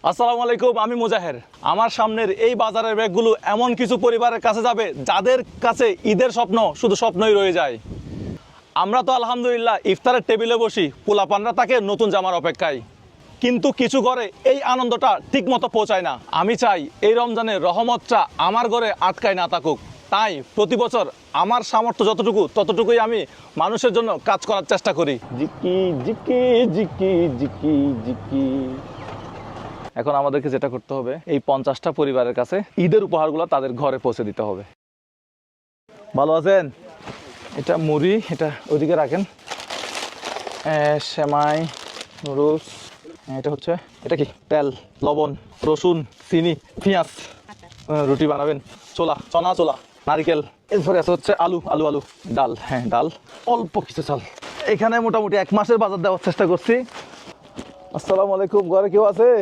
আসসালামু আলাইকুম, আমি মুজাহের। আমার সামনের এই বাজারের ব্যাগগুলো এমন কিছু পরিবারের কাছে যাবে যাদের কাছে ঈদের স্বপ্ন শুধু স্বপ্নই রয়ে যায়। আমরা তো আলহামদুলিল্লাহ ইফতারের টেবিলে বসি, পোলাপানরা তাকে নতুন জামার অপেক্ষায়, কিন্তু কিছু ঘরে এই আনন্দটা ঠিক মতো পৌঁছায় না। আমি চাই এই রমজানের রহমতটা আমার ঘরে আটকায় না থাকুক। তাই প্রতি বছর আমার সামর্থ্য যতটুকু ততটুকুই আমি মানুষের জন্য কাজ করার চেষ্টা করি। জিকি জিকি জিকি জিকি জিকি। এখন আমাদেরকে যেটা করতে হবে, এই 50টা পরিবারের কাছে ঈদের উপহারগুলো তাদের ঘরে পৌঁছে দিতে হবে। ভালো আছেন? এটা মুড়ি, এটা ওইদিকে রাখেন। সেমাই, নুডলস, এটা হচ্ছে, এটা কি তেল, লবণ, রসুন, চিনি, পেঁয়াজ, রুটি বানাবেন, ছোলা, চনা ছোলা, নারিকেল, এরপরে আছে হচ্ছে আলু আলু আলু, ডাল, হ্যাঁ ডাল, অল্প কিছু চাল। এখানে মোটামুটি 1 মাসের বাজার দেওয়ার চেষ্টা করছি। আসসালামু আলাইকুম, ঘরে কেউ আছে?